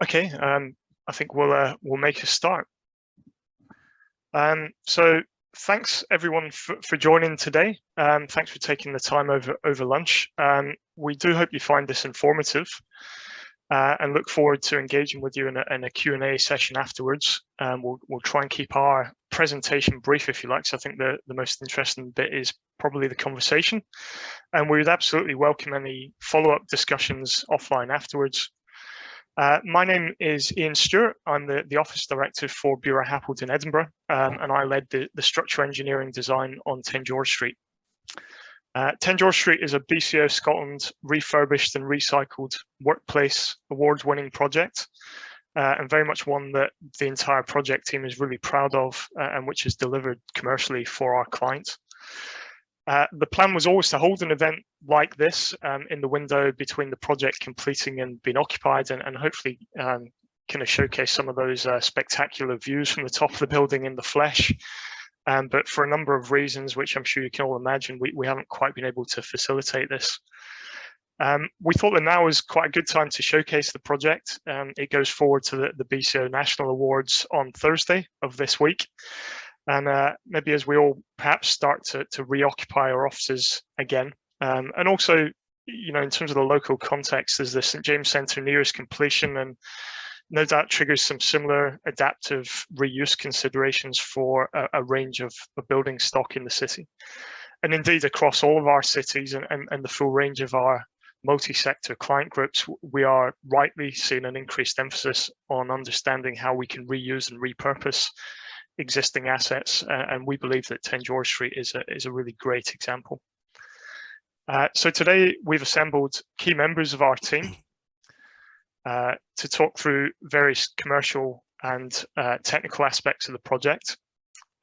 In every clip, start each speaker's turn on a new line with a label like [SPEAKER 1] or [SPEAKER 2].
[SPEAKER 1] Okay, I think we'll make a start. So thanks everyone for joining today. Thanks for taking the time over lunch. We do hope you find this informative and look forward to engaging with you in a Q&A session afterwards. We'll try and keep our presentation brief, if you like. So I think the most interesting bit is probably the conversation, and we would absolutely welcome any follow-up discussions offline afterwards. My name is Ian Stewart. I'm the Office Director for Buro Happold in Edinburgh, and I led the structural engineering design on 10 George Street. 10 George Street is a BCO Scotland refurbished and recycled workplace award-winning project, and very much one that the entire project team is really proud of, and which is delivered commercially for our clients. The plan was always to hold an event like this in the window between the project completing and being occupied, and hopefully kind of showcase some of those spectacular views from the top of the building in the flesh. But for a number of reasons, which I'm sure you can all imagine, we haven't quite been able to facilitate this. We thought that now is quite a good time to showcase the project. It goes forward to the BCO National Awards on Thursday of this week. And maybe as we all perhaps start to reoccupy our offices again. And also, you know, in terms of the local context, there's the St James Centre nearest completion, and no doubt triggers some similar adaptive reuse considerations for a range of building stock in the city. And indeed, across all of our cities and the full range of our multi-sector client groups, we are rightly seeing an increased emphasis on understanding how we can reuse and repurpose existing assets, and we believe that 10 George Street is a really great example. So today we've assembled key members of our team to talk through various commercial and technical aspects of the project,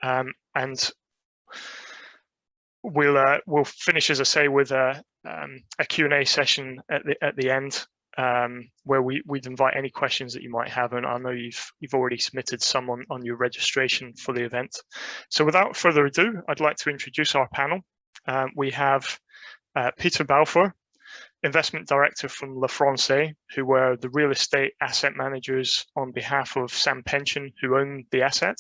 [SPEAKER 1] and we'll finish, as I say, with a Q&A session at the end, where we'd invite any questions that you might have, and I know you've already submitted some on your registration for the event. So without further ado, I'd like to introduce our panel. We have Peter Balfour, Investment Director from Francaise, who were the real estate asset managers on behalf of Sam Pension, who own the asset.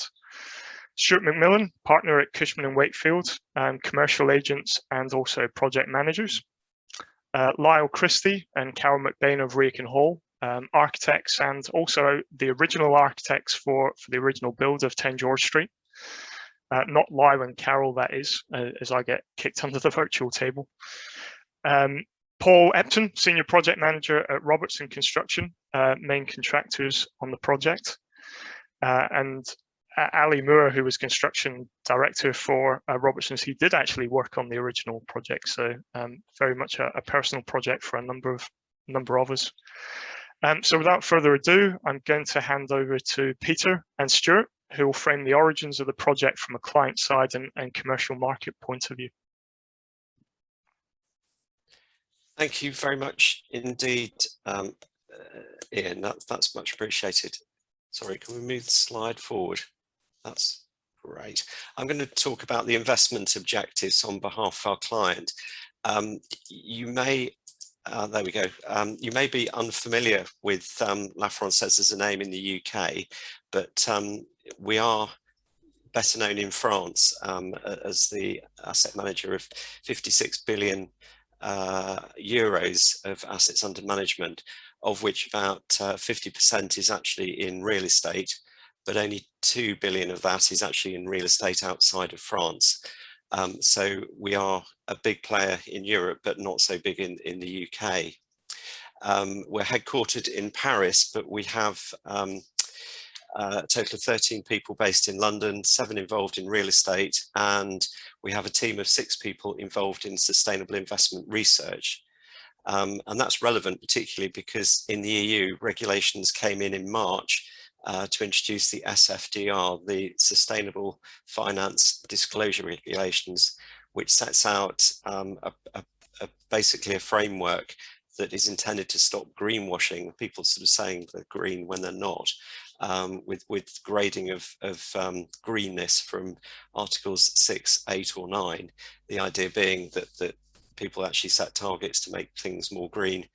[SPEAKER 1] Stewart McMillan, partner at Cushman and Wakefield, commercial agents and also project managers. Lyle Chrystie and Carol MacBain of Reiach and Hall, architects, and also the original architects for the original build of 10 George Street. Not Lyle and Carol, that is, as I get kicked under the virtual table. Paul Epton, Senior Project Manager at Robertson Construction, main contractors on the project. And Ali Moore, who was Construction Director for Robertson's. He did actually work on the original project, so very much a personal project for a number of us. So without further ado, I'm going to hand over to Peter and Stewart, who will frame the origins of the project from a client side and commercial market point of view.
[SPEAKER 2] Thank you very much indeed, Ian. That's much appreciated. Sorry, can we move the slide forward? That's great. I'm going to talk about the investment objectives on behalf of our client. You may, there we go. You may be unfamiliar with La Francaise as a name in the UK, but we are better known in France as the asset manager of 56 billion euros of assets under management, of which about 50% is actually in real estate, but only 2 billion of that is actually in real estate outside of France. So we are a big player in Europe, but not so big in the UK. We're headquartered in Paris, but we have a total of 13 people based in London, 7 involved in real estate, and we have a team of 6 people involved in sustainable investment research. And that's relevant particularly because in the EU, regulations came in March to introduce the SFDR, the Sustainable Finance Disclosure Regulations, which sets out a basically a framework that is intended to stop greenwashing, people sort of saying they're green when they're not, with grading of greenness from Articles 6, 8 or 9, the idea being that people actually set targets to make things more green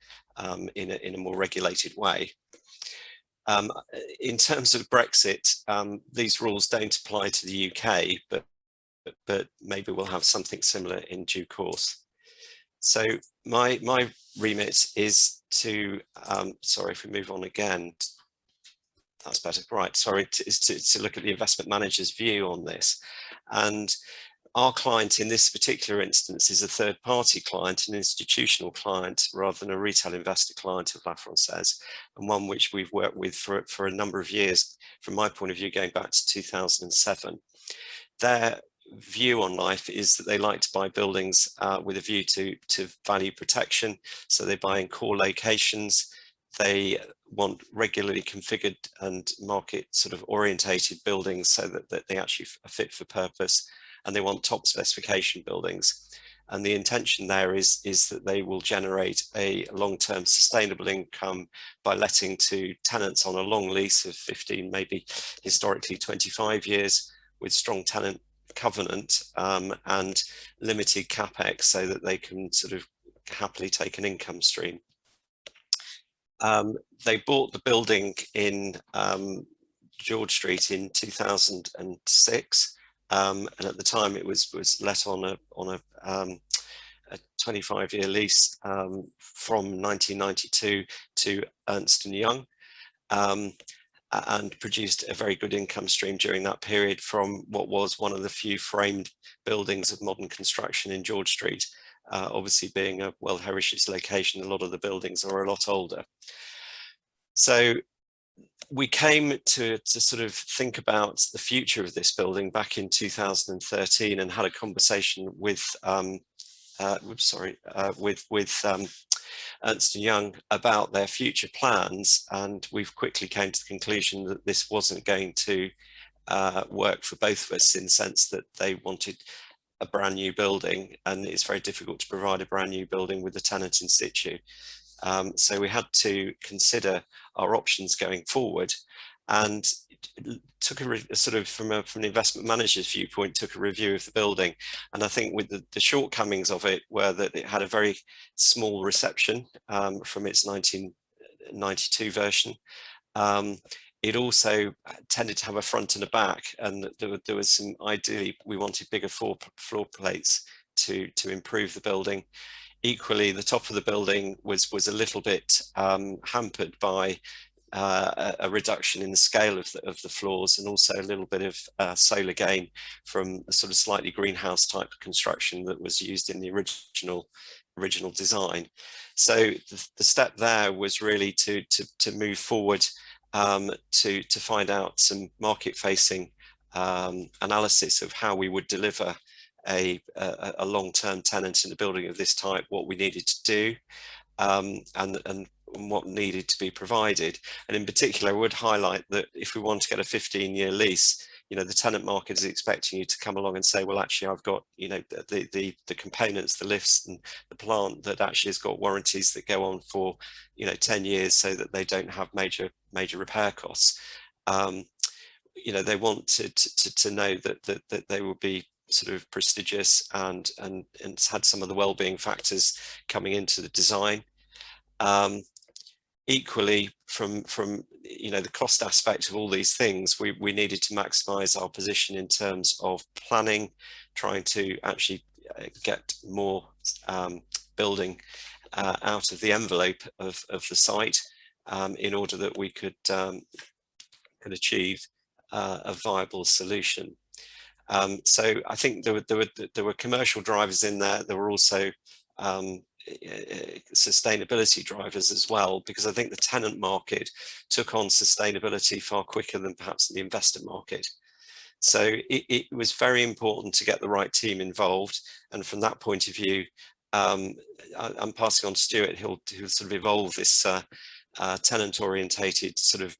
[SPEAKER 2] in a more regulated way. In terms of Brexit, these rules don't apply to the UK, but maybe we'll have something similar in due course. So my remit is to, sorry, if we move on again, that's better, right, sorry, is to look at the investment manager's view on this. And our client in this particular instance is a third-party client, an institutional client, rather than a retail investor client of La Francaise, and one which we've worked with for a number of years, from my point of view, going back to 2007. Their view on life is that they like to buy buildings with a view to value protection. So they buy in core locations. They want regularly configured and market sort of orientated buildings so that they actually are fit for purpose. And they want top specification buildings. And the intention there is that they will generate a long-term sustainable income by letting to tenants on a long lease of 15, maybe historically 25 years, with strong tenant covenant and limited capex, so that they can sort of happily take an income stream. They bought the building in George Street in 2006, and at the time it was let on a 25-year lease from 1992 to Ernst & Young. And produced a very good income stream during that period from what was one of the few framed buildings of modern construction in George Street. Obviously, being a World Heritage location, a lot of the buildings are a lot older. So we came to sort of think about the future of this building back in 2013 and had a conversation with Ernst & Young about their future plans, and we've quickly came to the conclusion that this wasn't going to work for both of us, in the sense that they wanted a brand new building, and it's very difficult to provide a brand new building with the tenant in situ. So we had to consider our options going forward, and took a sort of from an investment manager's viewpoint, took a review of the building. And I think with the shortcomings of it were that it had a very small reception from its 1992 version. It also tended to have a front and a back, and there was some, ideally we wanted bigger floor plates to improve the building. Equally, the top of the building was a little bit hampered by a reduction in the scale of the floors, and also a little bit of solar gain from a sort of slightly greenhouse type of construction that was used in the original design. So the step there was really to move forward to find out some market facing analysis of how we would deliver a long-term tenant in a building of this type, what we needed to do, and what needed to be provided. And in particular, I would highlight that if we want to get a 15-year lease, you know, the tenant market is expecting you to come along and say, well, actually, I've got, you know, the components, the lifts and the plant that actually has got warranties that go on for, you know, 10 years, so that they don't have major repair costs. You know, they want to know that they will be sort of prestigious and had some of the well-being factors coming into the design. Equally, from you know, the cost aspect of all these things, we needed to maximize our position in terms of planning, trying to actually get more building out of the envelope of the site, in order that we could achieve a viable solution. So I think there were commercial drivers in there. There were also sustainability drivers as well, because I think the tenant market took on sustainability far quicker than perhaps the investor market. So it was very important to get the right team involved, and from that point of view, I'm passing on to Stewart. He'll sort of evolve this tenant orientated sort of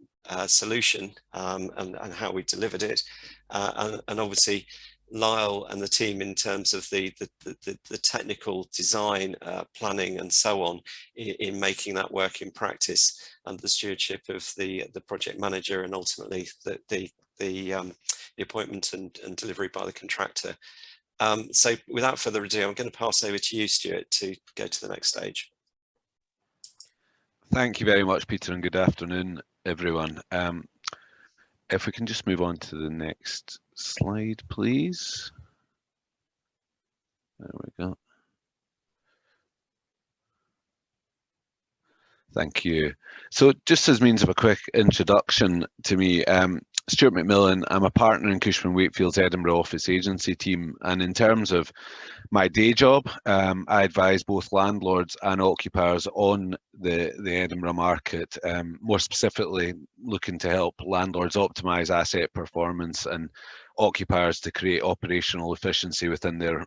[SPEAKER 2] solution, and how we delivered it, and obviously Lyle and the team in terms of the technical design, planning and so on in making that work in practice under the stewardship of the project manager, and ultimately the appointment and delivery by the contractor. So without further ado, I'm going to pass over to you, Stewart, to go to the next stage.
[SPEAKER 3] Thank you very much, Peter, and good afternoon, everyone. If we can just move on to the next slide, please. There we go. Thank you. So just as means of a quick introduction to me, Stewart McMillan, I'm a partner in Cushman Wakefield's Edinburgh office agency team, and in terms of my day job, I advise both landlords and occupiers on the Edinburgh market, more specifically looking to help landlords optimise asset performance and occupiers to create operational efficiency within their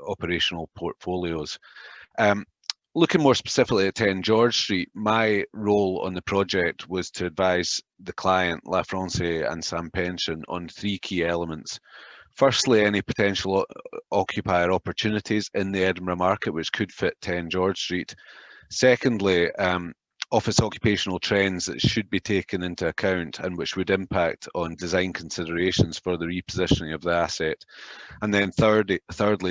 [SPEAKER 3] operational portfolios. Looking more specifically at 10 George Street, my role on the project was to advise the client, La Francaise and Sam Pension, on three key elements. Firstly, any potential occupier opportunities in the Edinburgh market which could fit 10 George Street. Secondly, office occupational trends that should be taken into account and which would impact on design considerations for the repositioning of the asset. And then thirdly,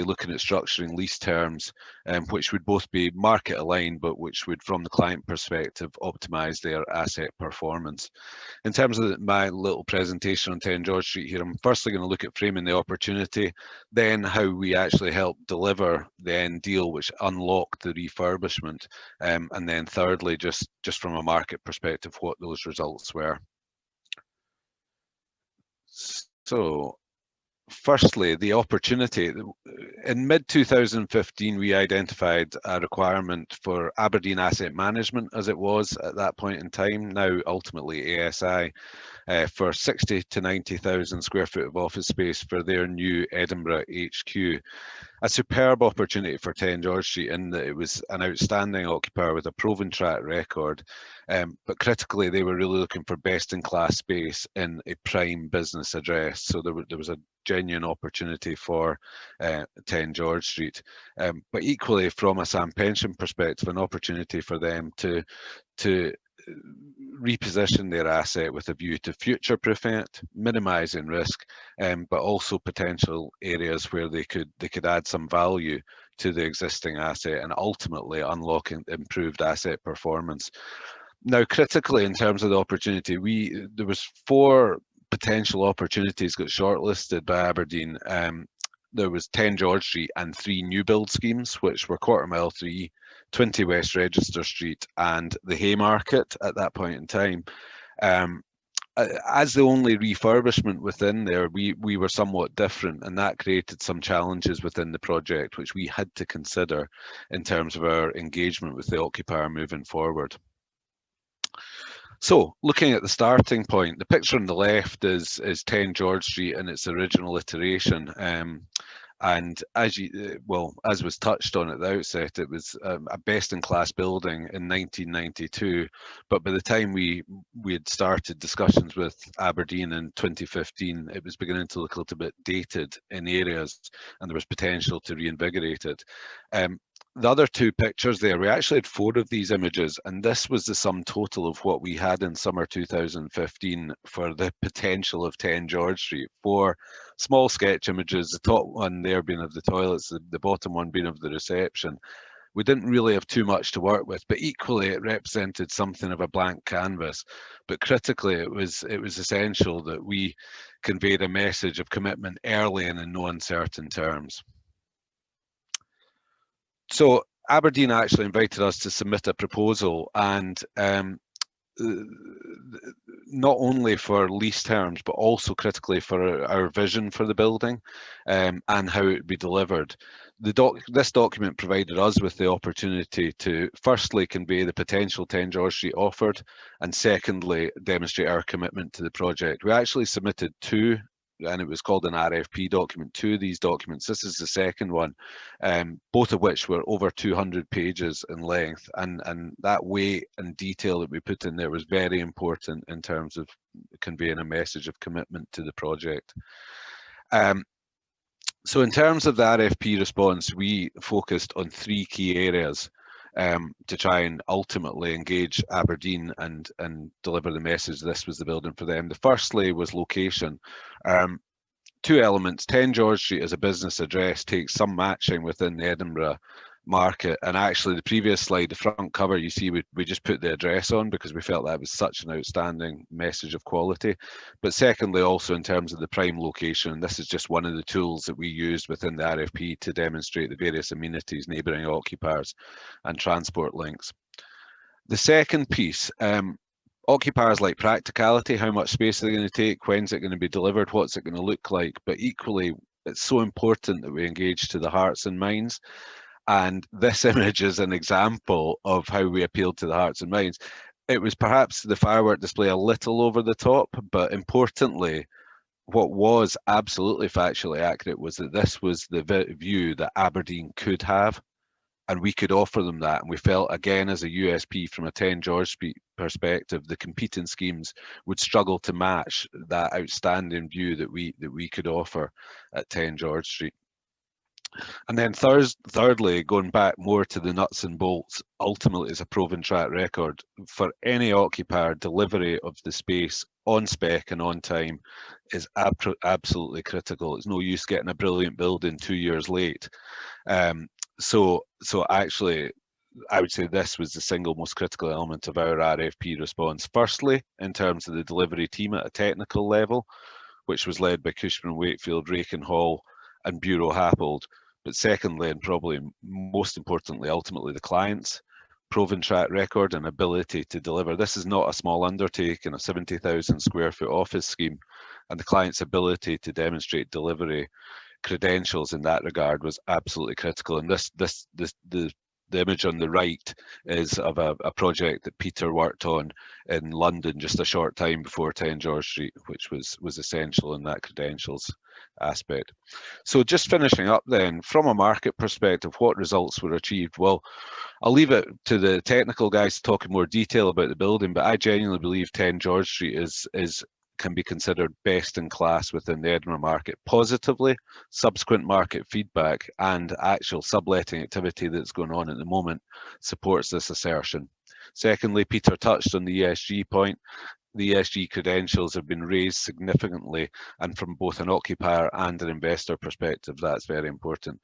[SPEAKER 3] looking at structuring lease terms, which would both be market aligned, but which would, from the client perspective, optimise their asset performance. In terms of my little presentation on 10 George Street here, I'm firstly going to look at framing the opportunity, then how we actually help deliver the end deal, which unlocked the refurbishment, and then thirdly, just from a market perspective, what those results were. So, firstly, the opportunity. In mid-2015, we identified a requirement for Aberdeen Asset Management, as it was at that point in time, now ultimately ASI, for 60 to 90,000 square foot of office space for their new Edinburgh HQ. A superb opportunity for 10 George Street in that it was an outstanding occupier with a proven track record, but critically they were really looking for best-in-class space in a prime business address. So there was a genuine opportunity for 10 George Street, but equally from a Sam Pension perspective, an opportunity for them to reposition their asset with a view to future-proofing it, minimising risk, but also potential areas where they could add some value to the existing asset and ultimately unlocking improved asset performance. Now, critically, in terms of the opportunity, there was 4 potential opportunities got shortlisted by Aberdeen. There was 10 George Street and 3 new build schemes, which were Quarter Mile 3, 20 West Register Street and the Haymarket at that point in time. As the only refurbishment within there, we were somewhat different, and that created some challenges within the project, which we had to consider in terms of our engagement with the occupier moving forward. So, looking at the starting point, the picture on the left is 10 George Street in its original iteration. And as was touched on at the outset, it was a best-in-class building in 1992. But by the time we had started discussions with Aberdeen in 2015, it was beginning to look a little bit dated in areas, and there was potential to reinvigorate it. The other 2 pictures there, we actually had 4 of these images, and this was the sum total of what we had in summer 2015 for the potential of 10 George Street. 4 small sketch images, the top one there being of the toilets, the bottom one being of the reception. We didn't really have too much to work with, but equally it represented something of a blank canvas. But critically, it was essential that we conveyed a message of commitment early and in no uncertain terms. So Aberdeen actually invited us to submit a proposal, and not only for lease terms, but also critically for our vision for the building and how it would be delivered. This document provided us with the opportunity to firstly convey the potential 10 George Street offered, and secondly demonstrate our commitment to the project. We actually submitted 2, and it was called an RFP document, 2 of these documents. This is the second one, both of which were over 200 pages in length, and that weight and detail that we put in there was very important in terms of conveying a message of commitment to the project. So in terms of the RFP response, we focused on 3 key areas to try and ultimately engage Aberdeen and deliver the message this was the building for them. The firstly was location. 2 elements. 10 George Street as a business address takes some matching within the Edinburgh market, and actually the previous slide, the front cover, you see we just put the address on because we felt that was such an outstanding message of quality. But secondly, also in terms of the prime location, this is just one of the tools that we used within the RFP to demonstrate the various amenities, neighbouring occupiers and transport links. The second piece, occupiers like practicality, how much space are they going to take, when's it going to be delivered, what's it going to look like, but equally it's so important that we engage to the hearts and minds. And this image is an example of how we appealed to the hearts and minds. It was perhaps the firework display a little over the top, but importantly, what was absolutely factually accurate was that this was the view that Aberdeen could have, and we could offer them that. And we felt, again, as a USP from a 10 George Street perspective, the competing schemes would struggle to match that outstanding view that we could offer at 10 George Street. And then thirdly, going back more to the nuts and bolts, ultimately it's a proven track record. For any occupier, delivery of the space on spec and on time is absolutely critical. It's no use getting a brilliant building 2 years late. So actually, I would say this was the single most critical element of our RFP response. Firstly, in terms of the delivery team at a technical level, which was led by Cushman, Wakefield, Reiach Hall and Buro Happold. But secondly, and probably most importantly, ultimately the clients, proven track record and ability to deliver. This is not a small undertaking, a 70,000 square foot office scheme, and the client's ability to demonstrate delivery credentials in that regard was absolutely critical. And the image on the right is of a project that Peter worked on in London just a short time before 10 George Street, which was essential in that credentials aspect. So just finishing up then, from a market perspective, what results were achieved? Well, I'll leave it to the technical guys to talk in more detail about the building, but I genuinely believe 10 George Street can be considered best in class within the Edinburgh market. Positively, subsequent market feedback and actual subletting activity that's going on at the moment supports this assertion. Secondly, Peter touched on the ESG point. The ESG credentials have been raised significantly, and from both an occupier and an investor perspective, that's very important.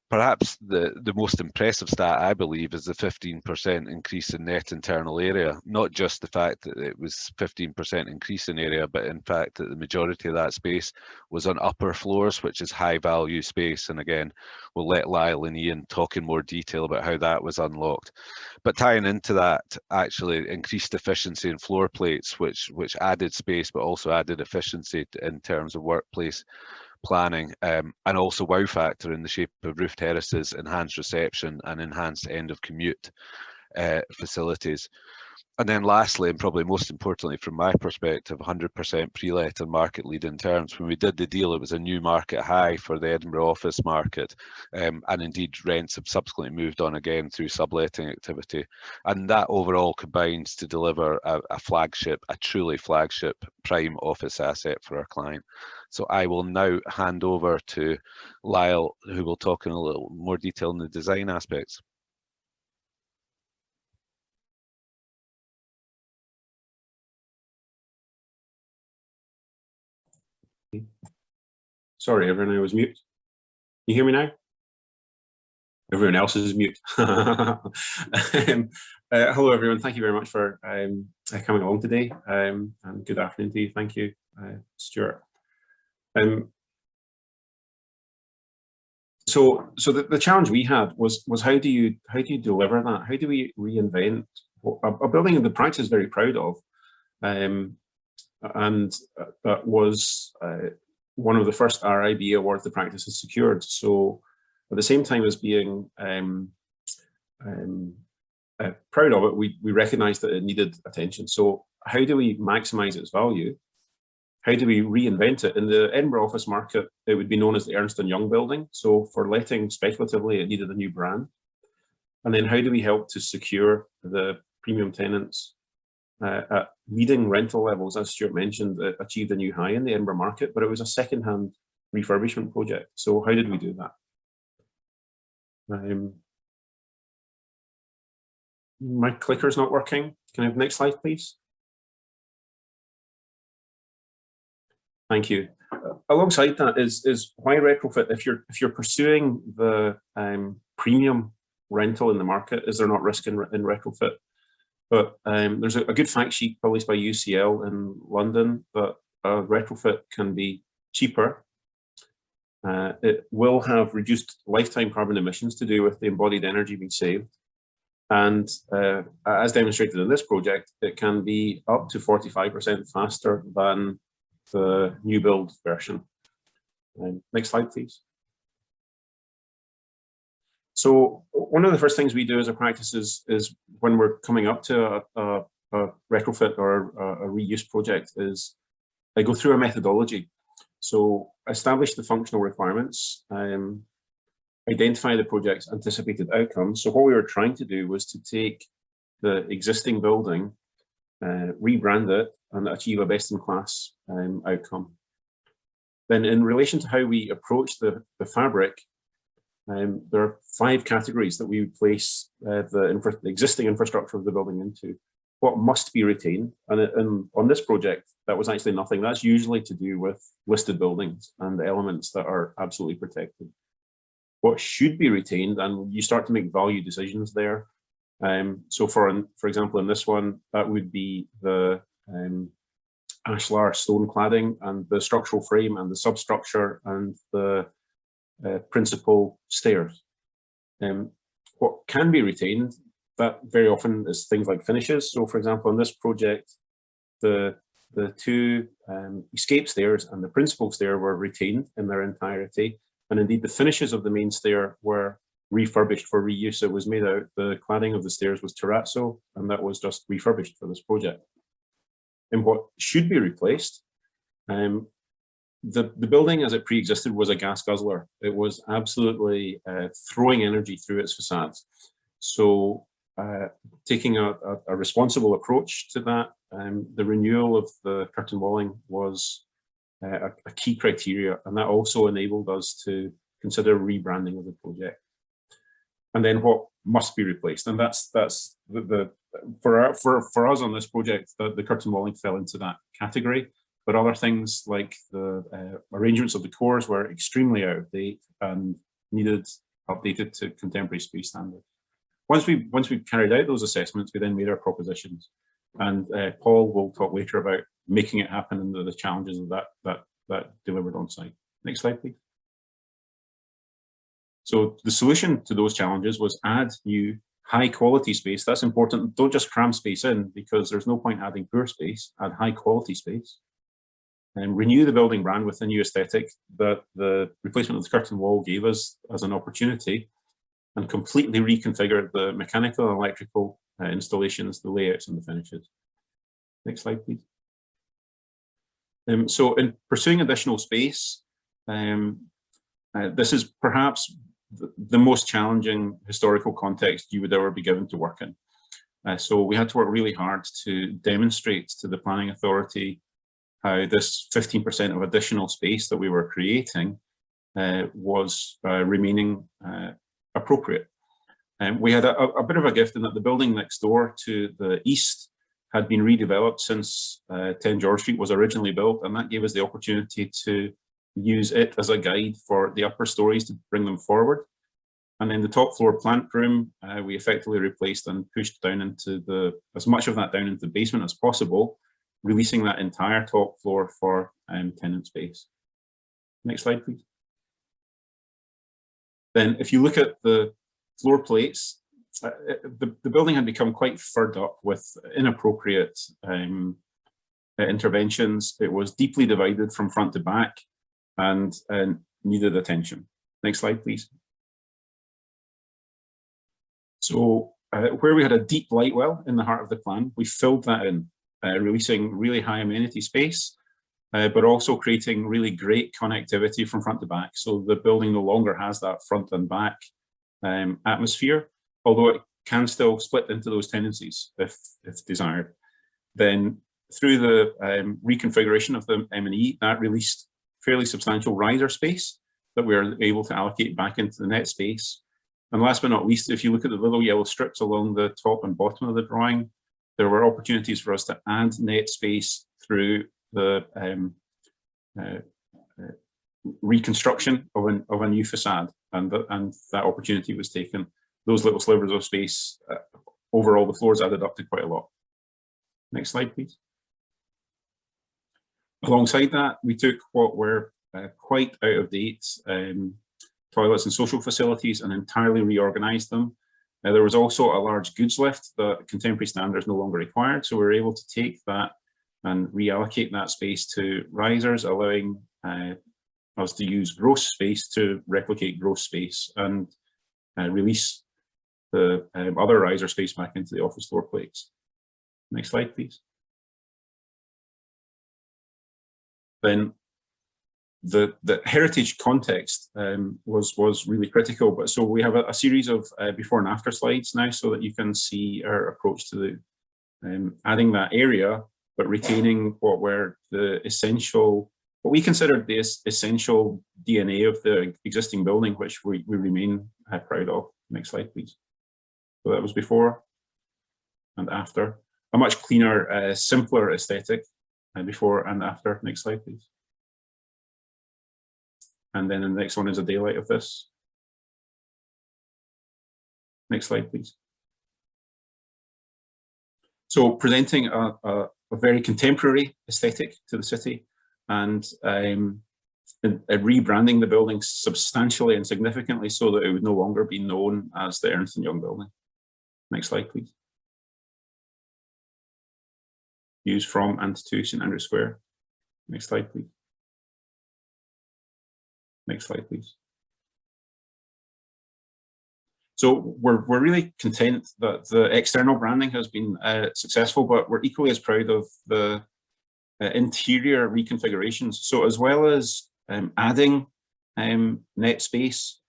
[SPEAKER 3] Perhaps the most impressive stat, I believe, is the 15% increase in net internal area. Not just the fact that it was 15% increase in area, but in fact that the majority of that space was on upper floors, which is high value space. And again, we'll let Lyle and Ian talk in more detail about how that was unlocked. But tying into that, actually increased efficiency in floor plates, which added space, but also added efficiency in terms of workplace planning, and also wow factor in the shape of roof terraces, enhanced reception and enhanced end of commute facilities. And then lastly, and probably most importantly from my perspective, 100% pre-let and market leading terms. When we did the deal, it was a new market high for the Edinburgh office market, and indeed rents have subsequently moved on again through subletting activity. And that overall combines to deliver a flagship, a truly flagship prime office asset for our client. So I will now hand over to Lyle, who will talk in a little more detail on the design aspects.
[SPEAKER 4] Sorry, everyone, I was mute. Can you hear me now? Everyone else is mute. Hello, everyone. Thank you very much for coming along today. And good afternoon to you. Thank you, Stuart. So the challenge we had was how do you deliver that? How do we reinvent a building that the practice is very proud of, and that was one of the first RIB awards the practice has secured. So at the same time as being proud of it, we recognized that it needed attention. So how do we maximize its value? How do we reinvent it? In the Edinburgh office market, it would be known as the Ernst & Young building. So for letting speculatively, it needed a new brand. And then how do we help to secure the premium tenants at leading rental levels? As Stuart mentioned, it achieved a new high in the Edinburgh market, but it was a second-hand refurbishment project. So how did we do that? My clicker's not working. Can I have the next slide, please? Thank you. Alongside that is why retrofit? If you're pursuing the premium rental in the market, is there not risk in retrofit? But there's a good fact sheet published by UCL in London that a retrofit can be cheaper. It will have reduced lifetime carbon emissions to do with the embodied energy being saved. And as demonstrated in this project, it can be up to 45% faster than the new build version. Next slide, please. So one of the first things we do as a practice is when we're coming up to a retrofit or a reuse project is I go through a methodology. So establish the functional requirements, identify the project's anticipated outcomes. So what we were trying to do was to take the existing building, rebrand it, and achieve a best-in-class outcome. Then in relation to how we approach the fabric, there are 5 categories that we would place the existing infrastructure of the building into. What must be retained, and on this project, that was actually nothing. That's usually to do with listed buildings and elements that are absolutely protected. What should be retained, and you start to make value decisions there. So for example, in this one, that would be the ashlar stone cladding and the structural frame and the substructure and the principal stairs. What can be retained, that very often is things like finishes. So for example, in this project, the 2 escape stairs and the principal stair were retained in their entirety. And indeed, the finishes of the main stair were refurbished for reuse. It was made out, the cladding of the stairs was terrazzo, and that was just refurbished for this project. And what should be replaced, the building as it pre-existed was a gas guzzler. It was absolutely throwing energy through its facades. So taking a responsible approach to that, the renewal of the curtain walling was a key criteria, and that also enabled us to consider rebranding of the project. And then what must be replaced, and that's for us on this project, the curtain walling fell into that category. But other things like the arrangements of the cores were extremely out of date and needed updated to contemporary space standards. Once we carried out those assessments, we then made our propositions. And Paul will talk later about making it happen and the challenges of that delivered on site. Next slide, please. So the solution to those challenges was add new high quality space. That's important. Don't just cram space in, because there's no point adding poor space. Add high quality space. And renew the building brand with a new aesthetic that the replacement of the curtain wall gave us as an opportunity, and completely reconfigure the mechanical and electrical installations, the layouts and the finishes. Next slide, please. So in pursuing additional space, this is perhaps the most challenging historical context you would ever be given to work in. So we had to work really hard to demonstrate to the planning authority how this 15% of additional space that we were creating was remaining appropriate. We had a bit of a gift in that the building next door to the east had been redeveloped since 10 George Street was originally built, and that gave us the opportunity to use it as a guide for the upper stories to bring them forward. And then the top floor plant room, we effectively replaced and pushed down into as much of that down into the basement as possible, releasing that entire top floor for tenant space. Next slide, please. Then if you look at the floor plates, the building had become quite furred up with inappropriate interventions. It was deeply divided from front to back and needed attention. Next slide, please. So where we had a deep light well in the heart of the plan, we filled that in, releasing really high amenity space, but also creating really great connectivity from front to back. So the building no longer has that front and back atmosphere, although it can still split into those tenancies if desired. Then through the reconfiguration of the M&E, that released fairly substantial riser space that we're able to allocate back into the net space. And last but not least, if you look at the little yellow strips along the top and bottom of the drawing, there were opportunities for us to add net space through the reconstruction of a new facade, and that opportunity was taken. Those little slivers of space, overall the floors added up to quite a lot. Next slide, please. Alongside that, we took what were quite out of date toilets and social facilities and entirely reorganized them. There was also a large goods lift that contemporary standards no longer required, so we were able to take that and reallocate that space to risers, allowing us to use gross space to replicate gross space and release the other riser space back into the office floor plates. Next slide, please. Then the heritage context was really critical, but so we have a series of before and after slides now so that you can see our approach to the adding that area, but retaining what were the essential, what we considered the essential DNA of the existing building, which we remain proud of. Next slide, please. So that was before and after. A much cleaner, simpler aesthetic before and after. Next slide, please. And then the next one is a daylight of this. Next slide, please. So presenting a very contemporary aesthetic to the city and rebranding the building substantially and significantly so that it would no longer be known as the Ernst & Young building. Next slide, please. Views from and to St Andrew Square. Next slide, please. Next slide, please. So we're really content that the external branding has been successful, but we're equally as proud of the interior reconfigurations. So as well as adding net space,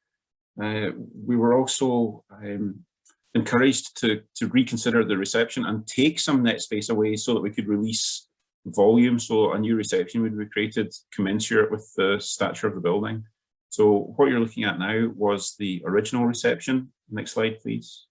[SPEAKER 4] we were also encouraged to reconsider the reception and take some net space away so that we could release volume, so a new reception would be created commensurate with the stature of the building. So what you're looking at now was the original reception. Next slide, please.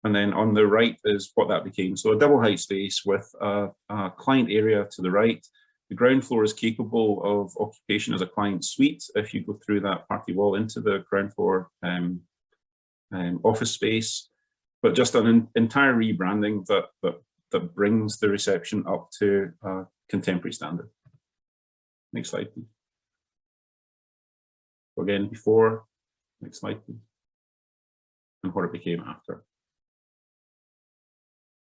[SPEAKER 4] And then on the right is what that became. So a double height space with a client area to the right. The ground floor is capable of occupation as a client suite if you go through that party wall into the ground floor office space, but just an entire rebranding that brings the reception up to a contemporary standard. Next slide, please. So again, before, next slide, please. And what it became after.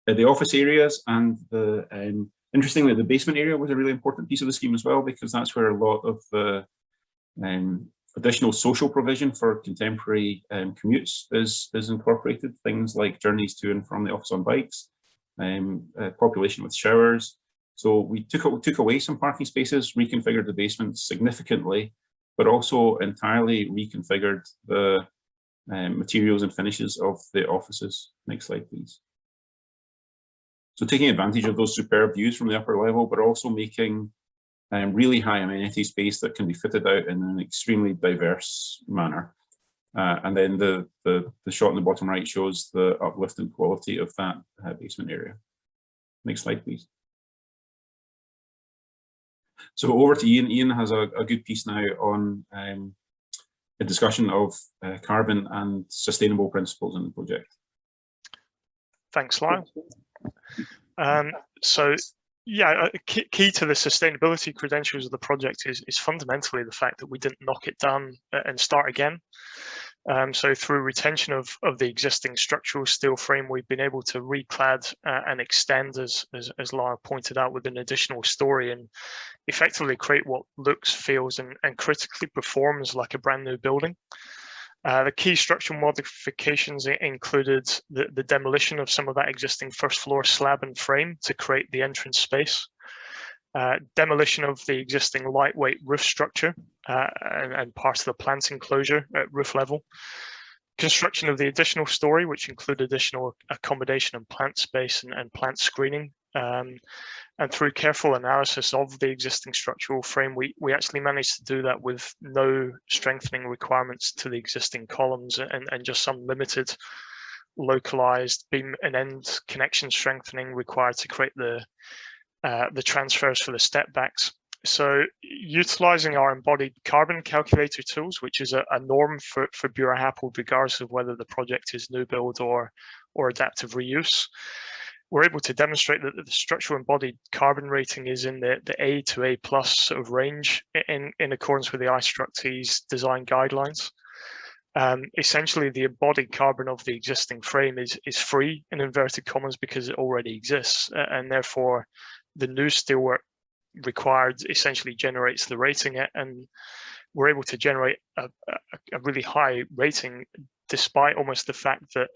[SPEAKER 4] The office areas and the, interestingly, the basement area was a really important piece of the scheme as well, because that's where a lot of the additional social provision for contemporary commutes is incorporated. Things like journeys to and from the office on bikes, population with showers. So we took away some parking spaces, reconfigured the basement significantly, but also entirely reconfigured the materials and finishes of the offices. Next slide, please. So taking advantage of those superb views from the upper level, but also making really high amenity space that can be fitted out in an extremely diverse manner. And then the shot on the bottom right shows the uplift in quality of that basement area. Next slide, please. So over to Ian. Ian has a good piece now on a discussion of carbon and sustainable principles in the project.
[SPEAKER 1] Thanks, Lyle. So yeah, key to the sustainability credentials of the project is fundamentally the fact that we didn't knock it down and start again. So through retention of the existing structural steel frame, we've been able to reclad and extend, as Lyle pointed out, with an additional story and effectively create what looks, feels, and critically performs like a brand new building. The key structural modifications included the demolition of some of that existing first floor slab and frame to create the entrance space, demolition of the existing lightweight roof structure and parts of the plant enclosure at roof level, construction of the additional story, which included additional accommodation and plant space and plant screening And through careful analysis of the existing structural frame, we actually managed to do that with no strengthening requirements to the existing columns and just some limited localized beam and end connection strengthening required to create the transfers for the step backs. So utilizing our embodied carbon calculator tools, which is a norm for Buro Happold, regardless of whether the project is new build or adaptive reuse, we're able to demonstrate that the structural embodied carbon rating is in the A to A+ sort of range in accordance with the iStruct's design guidelines. Essentially, the embodied carbon of the existing frame is free in inverted commas because it already exists, and therefore the new steelwork required essentially generates the rating, and we're able to generate a really high rating despite almost the fact that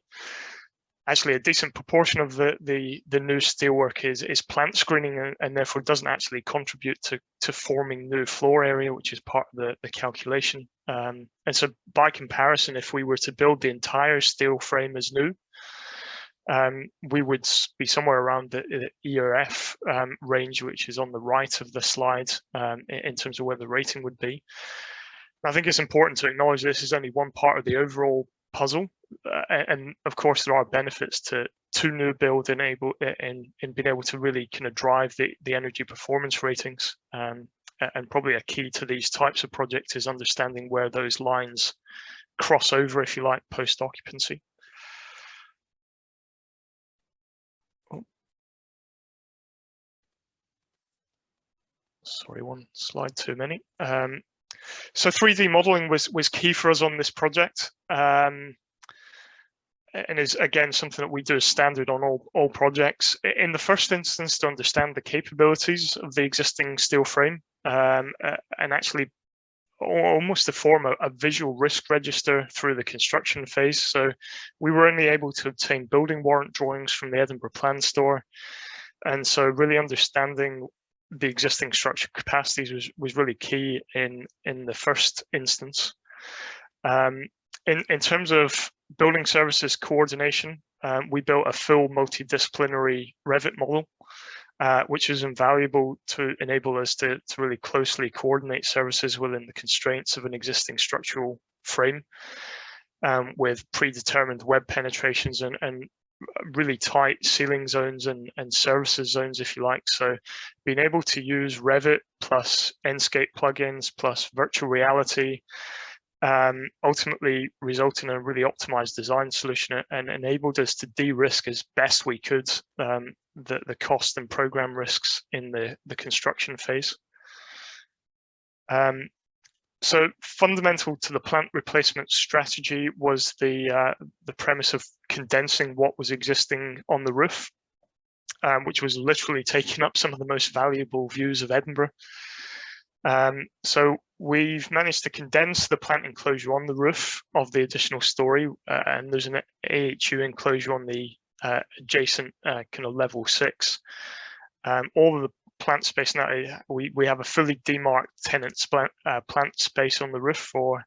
[SPEAKER 1] actually a decent proportion of the new steelwork is plant screening and therefore doesn't actually contribute to forming new floor area, which is part of the calculation. And so by comparison, if we were to build the entire steel frame as new, we would be somewhere around the E or F range, which is on the right of the slide in terms of where the rating would be. I think it's important to acknowledge this is only one part of the overall puzzle, and of course there are benefits to new build in being able to really kind of drive the energy performance ratings, and probably a key to these types of projects is understanding where those lines cross over, if you like, post occupancy. Sorry, one slide too many. So 3D modeling was key for us on this project, and is again something that we do as standard on all projects. In the first instance, to understand the capabilities of the existing steel frame, and actually almost to form a visual risk register through the construction phase. So we were only able to obtain building warrant drawings from the Edinburgh Plan Store, and so really understanding the existing structure capacities was really key in the first instance. In terms of building services coordination, we built a full multidisciplinary Revit model, which is invaluable to enable us to really closely coordinate services within the constraints of an existing structural frame, with predetermined web penetrations and really tight ceiling zones and services zones, if you like. So being able to use Revit plus Enscape plugins plus virtual reality ultimately resulted in a really optimized design solution and enabled us to de-risk as best we could the cost and program risks in the construction phase. So fundamental to the plant replacement strategy was the premise of condensing what was existing on the roof, which was literally taking up some of the most valuable views of Edinburgh. So we've managed to condense the plant enclosure on the roof of the additional story, and there's an AHU enclosure on the adjacent kind of level 6. All of the plant space now, we have a fully demarked tenant plant space on the roof for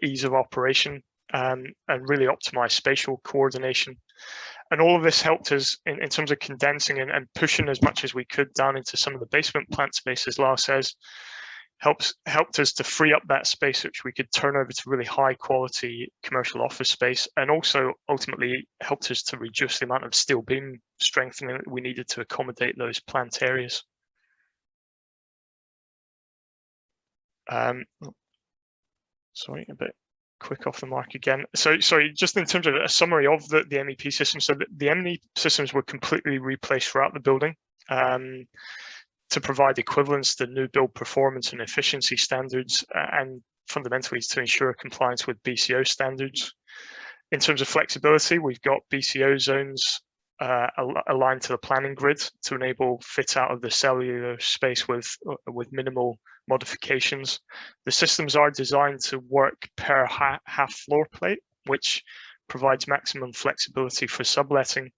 [SPEAKER 1] ease of operation, and really optimized spatial coordination. And all of this helped us in terms of condensing and pushing as much as we could down into some of the basement plant space, as Lyle says, helped us to free up that space which we could turn over to really high quality commercial office space, and also ultimately helped us to reduce the amount of steel beam strengthening that we needed to accommodate those plant areas. Sorry, a bit quick off the mark again. So sorry, just in terms of a summary of the MEP system. So the MEP systems were completely replaced throughout the building to provide equivalence to new build performance and efficiency standards, and fundamentally to ensure compliance with BCO standards. In terms of flexibility, we've got BCO zones aligned to the planning grid to enable fit out of the cellular space with minimal modifications. The systems are designed to work per half floor plate, which provides maximum flexibility for subletting.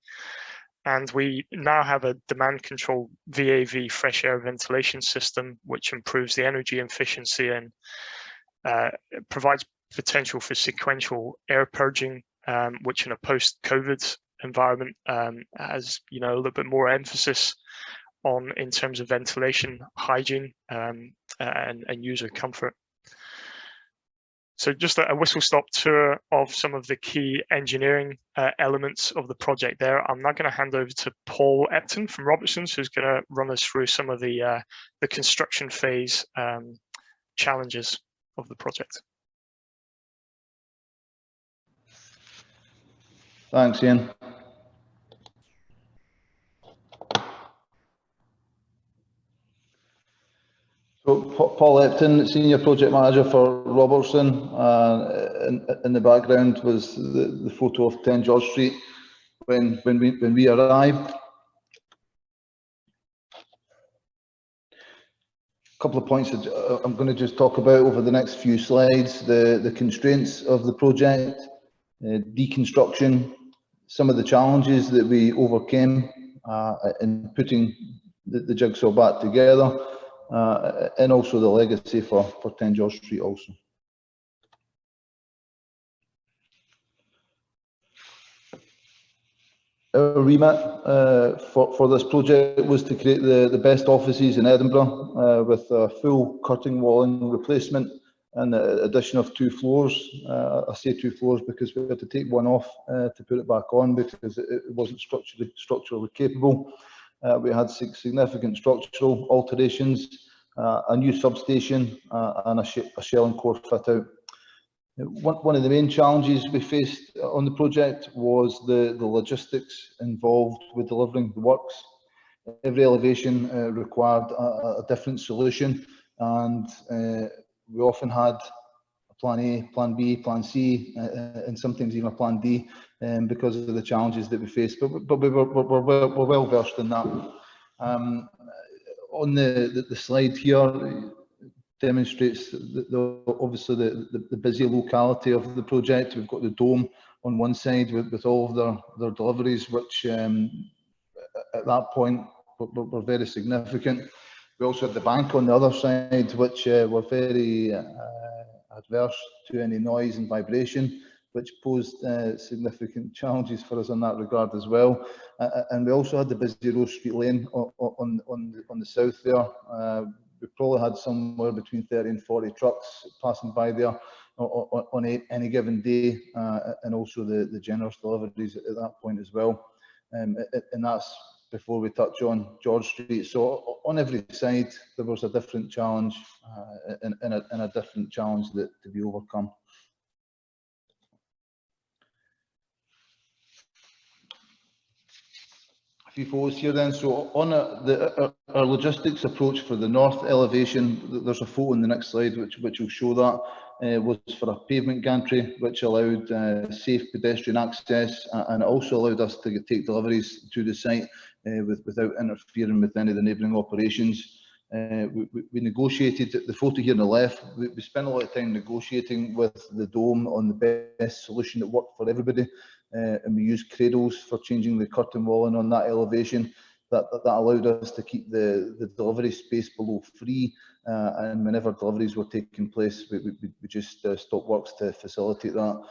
[SPEAKER 1] And we now have a demand control VAV fresh air ventilation system, which improves the energy efficiency and provides potential for sequential air purging, which in a post-COVID environment has, you know, a little bit more emphasis on in terms of ventilation, hygiene, and user comfort. So just a whistle-stop tour of some of the key engineering elements of the project there. I'm now going to hand over to Paul Epton from Robertson, who's going to run us through some of the construction phase challenges of the project.
[SPEAKER 5] Thanks, Ian. So, Paul Epton, Senior Project Manager for Robertson. In the background was the photo of 10 George Street when we arrived. A couple of points that I'm going to just talk about over the next few slides. The constraints of the project, deconstruction, some of the challenges that we overcame in putting the jigsaw back together, and also the legacy for 10 George Street also. Our remit for this project was to create the best offices in Edinburgh with a full curtain walling replacement and the addition of 2 floors. I say 2 floors because we had to take one off to put it back on because it wasn't structurally capable. We had significant structural alterations, a new substation, and a shell and core fit out. One of the main challenges we faced on the project was the logistics involved with delivering the works. Every elevation required a different solution, and we often had a plan A, plan B, plan C, and sometimes even a plan D, because of the challenges that we faced. But we're well versed in that. On the slide here demonstrates obviously the busy locality of the project. We've got the dome on one side with all of their deliveries, which at that point were very significant. We also had the bank on the other side, which were very adverse to any noise and vibration, which posed significant challenges for us in that regard as well. And we also had the busy Rose Street Lane on the south there. We probably had somewhere between 30 and 40 trucks passing by there on any given day, and also the generous deliveries at that point as well. And that's before we touch on George Street. So on every side there was a different challenge and a different challenge to be overcome. A few photos here then. So on our logistics approach for the north elevation, there's a photo in the next slide which will show that. Was for a pavement gantry which allowed safe pedestrian access, and it also allowed us to take deliveries to the site without interfering with any of the neighbouring operations. We negotiated the photo here on the left. We spent a lot of time negotiating with the dome on the best solution that worked for everybody, and we used cradles for changing the curtain walling on that elevation. That allowed us to keep the delivery space below free, and whenever deliveries were taking place, we just stopped works to facilitate that.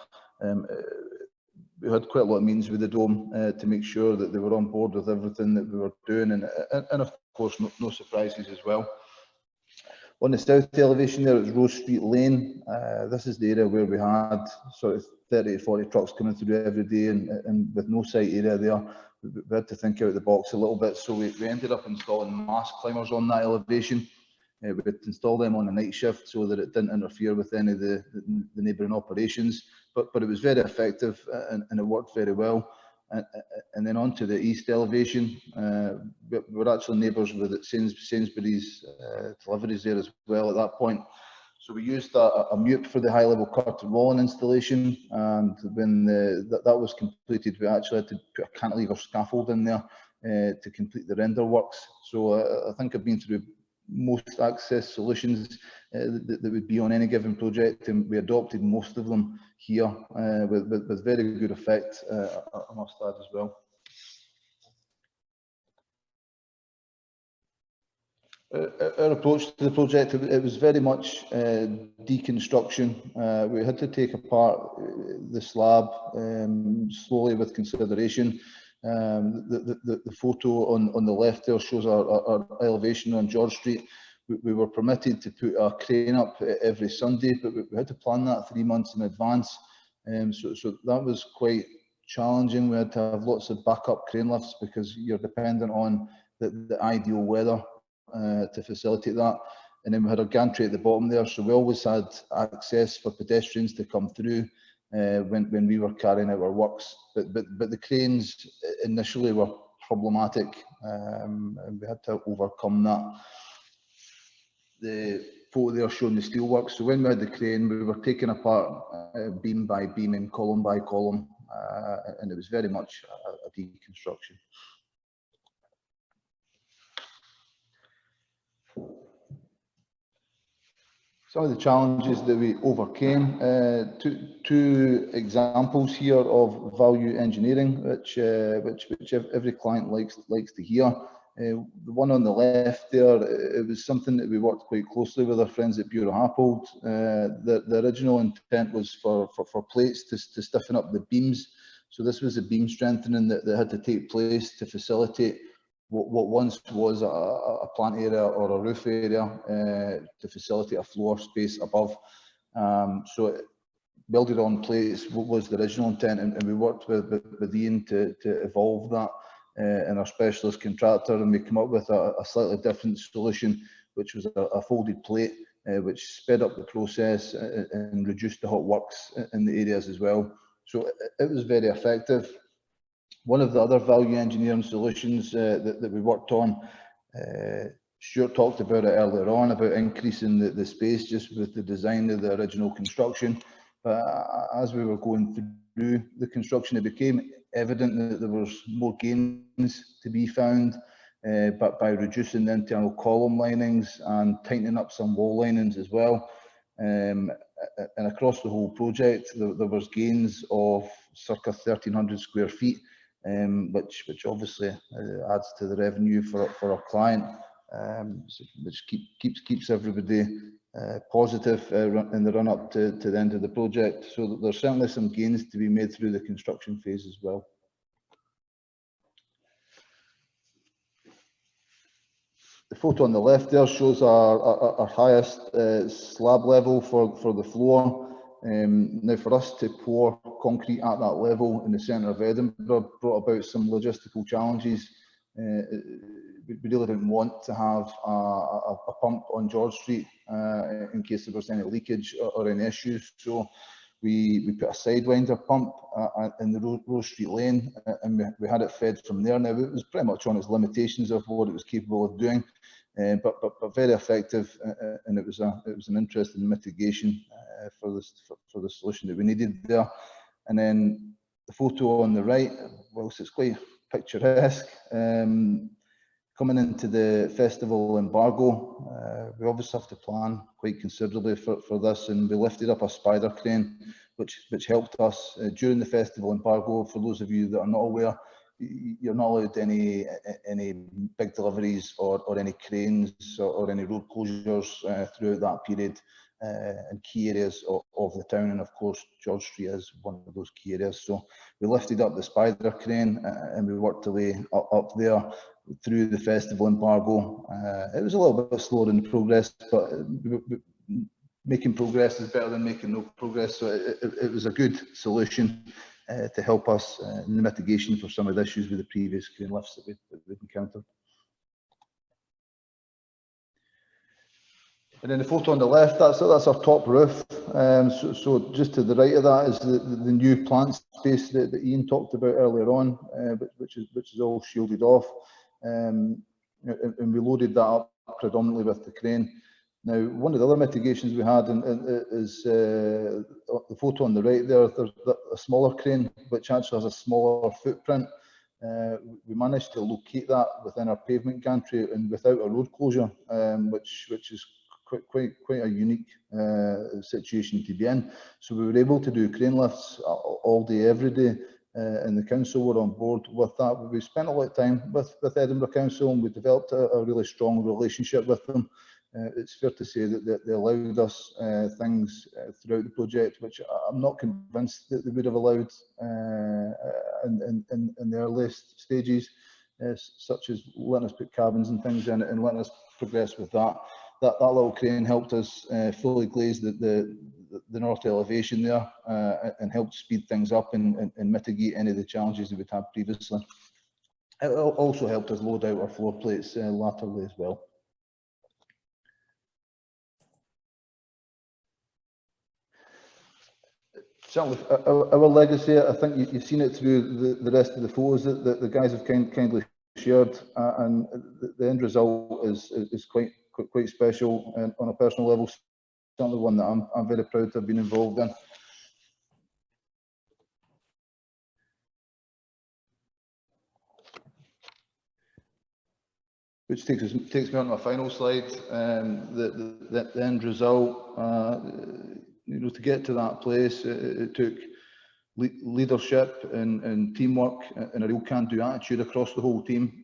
[SPEAKER 5] We had quite a lot of meetings with the dome to make sure that they were on board with everything that we were doing, and of course no surprises as well. On the south elevation there, it's Rose Street Lane. This is the area where we had sort of 30 to 40 trucks coming through every day, and with no site area there, we had to think out of the box a little bit. So we ended up installing mast climbers on that elevation. We had to install them on a night shift so that it didn't interfere with any of the neighbouring operations. But it was very effective, and it worked very well. And then on to the east elevation, we were actually neighbours with Sainsbury's deliveries there as well at that point. So we used a mute for the high level curtain walling installation, and when that was completed, we actually had to put a cantilever scaffold in there to complete the render works. So I think I've been through most access solutions that would be on any given project, and we adopted most of them here with very good effect, I must add as well. Our approach to the project, it was very much deconstruction. We had to take apart the slab slowly with consideration. The photo on the left there shows our elevation on George Street. We were permitted to put a crane up every Sunday, but we had to plan that 3 months in advance. So that was quite challenging. We had to have lots of backup crane lifts because you're dependent on the ideal weather to facilitate that. And then we had a gantry at the bottom there, so we always had access for pedestrians to come through when we were carrying out our works. But the cranes initially were problematic, and we had to overcome that. The photo there showing the steelwork. So when we had the crane, we were taking apart beam by beam and column by column, and it was very much a deconstruction. Some of the challenges that we overcame, two examples here of value engineering, which every client likes to hear. The one on the left there, it was something that we worked quite closely with our friends at Buro Happold. The original intent was for plates to stiffen up the beams. So this was a beam strengthening that had to take place to facilitate what once was a plant area or a roof area to facilitate a floor space above. So building on plates was the original intent, and we worked with Ian to evolve that and our specialist contractor, and we came up with a slightly different solution, which was a folded plate, which sped up the process and reduced the hot works in the areas as well. So it was very effective. One of the other value engineering solutions that we worked on, Stuart talked about it earlier on, about increasing the space just with the design of the original construction. But as we were going through the construction, it became evident that there was more gains to be found, but by reducing the internal column linings and tightening up some wall linings as well. And across the whole project, there was gains of circa 1,300 square feet, which obviously adds to the revenue for our client, which keeps everybody positive in the run up to the end of the project. So there's certainly some gains to be made through the construction phase as well. The photo on the left there shows our highest slab level for the floor. Now, for us to pour concrete at that level in the centre of Edinburgh brought about some logistical challenges. We really didn't want to have a pump on George Street in case there was any leakage or any issues. So we put a sidewinder pump in the Rose Street lane, and we had it fed from there. Now, it was pretty much on its limitations of what it was capable of doing, but very effective, and it was an interesting mitigation for the solution that we needed there. And then the photo on the right, whilst it's quite picturesque, coming into the festival embargo, we obviously have to plan quite considerably for this, and we lifted up a spider crane, which helped us during the festival embargo. For those of you that are not aware, you're not allowed any big deliveries or any cranes or any road closures throughout that period in key areas of the town, and of course George Street is one of those key areas. So we lifted up the spider crane and we worked our way up there through the festival embargo. It was a little bit slower in progress, but making progress is better than making no progress. So it was a good solution to help us in the mitigation for some of the issues with the previous crane lifts that we've encountered. And then the photo on the left, that's our top roof. So just to the right of that is the new plant space that Ian talked about earlier on, which is all shielded off. And we loaded that up predominantly with the crane. Now, one of the other mitigations we had is the photo on the right there. There's a smaller crane which actually has a smaller footprint. We managed to locate that within our pavement gantry and without a road closure, which is quite a unique situation to be in. So we were able to do crane lifts all day, every day, and the council were on board with that. We spent a lot of time with Edinburgh Council, and we developed a really strong relationship with them. It's fair to say that they allowed us things throughout the project which I'm not convinced that they would have allowed in the earliest stages, such as letting us put cabins and things in it and letting us progress with that. That little crane helped us fully glaze the north elevation there and helped speed things up and mitigate any of the challenges that we'd had previously. It also helped us load out our floor plates laterally as well. Certainly, our legacy, I think you've seen it through the rest of the photos that the guys have kindly shared, and the end result is quite special and on a personal level. Certainly one that I'm very proud to have been involved in. Which takes me on to my final slide. The end result, to get to that place, it took leadership and teamwork and a real can-do attitude across the whole team.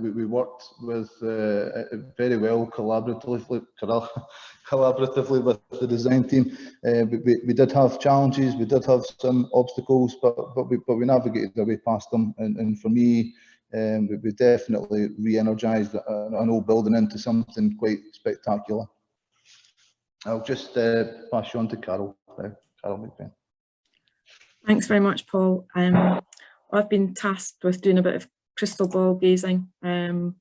[SPEAKER 5] We worked with very well collaboratively with the design team. We did have challenges, we did have some obstacles, but we navigated our way past them. And for me, we definitely re-energised an old building into something quite spectacular. I'll just pass you on to Carol now. Carol MacBain.
[SPEAKER 6] Thanks very much, Paul. I've been tasked with doing a bit of crystal ball gazing of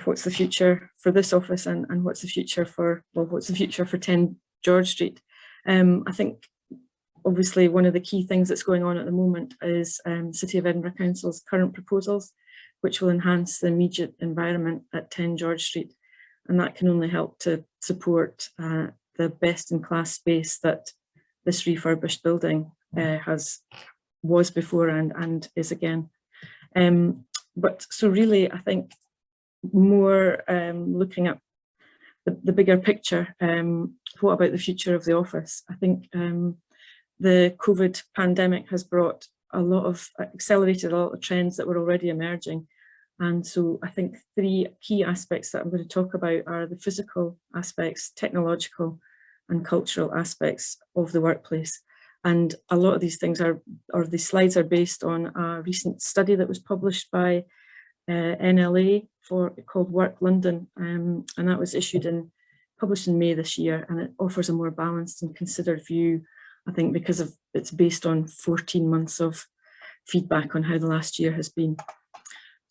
[SPEAKER 6] what's the future for this office and what's the future for 10 George Street. I think obviously one of the key things that's going on at the moment is City of Edinburgh Council's current proposals, which will enhance the immediate environment at 10 George Street, and that can only help to support the best-in-class space that this refurbished building was before and is again. But so really, I think more looking at the bigger picture, what about the future of the office? I think the COVID pandemic has accelerated a lot of trends that were already emerging. And so I think three key aspects that I'm going to talk about are the physical aspects, technological and cultural aspects of the workplace. And a lot of these things these slides are based on a recent study that was published by NLA called Work London, and that was published in May this year, and it offers a more balanced and considered view, I think, because it's based on 14 months of feedback on how the last year has been.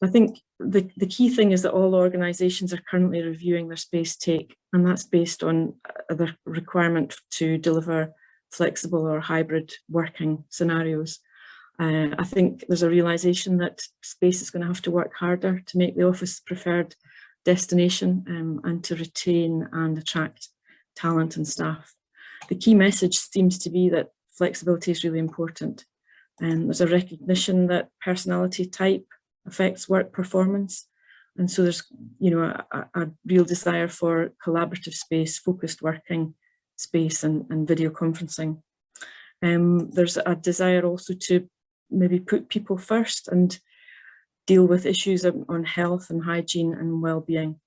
[SPEAKER 6] I think the key thing is that all organisations are currently reviewing their space take, and that's based on the requirement to deliver flexible or hybrid working scenarios. I think there's a realisation that space is going to have to work harder to make the office preferred destination and to retain and attract talent and staff. The key message seems to be that flexibility is really important. There's a recognition that personality type affects work performance, and so there's a real desire for collaborative space, focused working space and video conferencing. There's a desire also to maybe put people first and deal with issues on health and hygiene and well-being.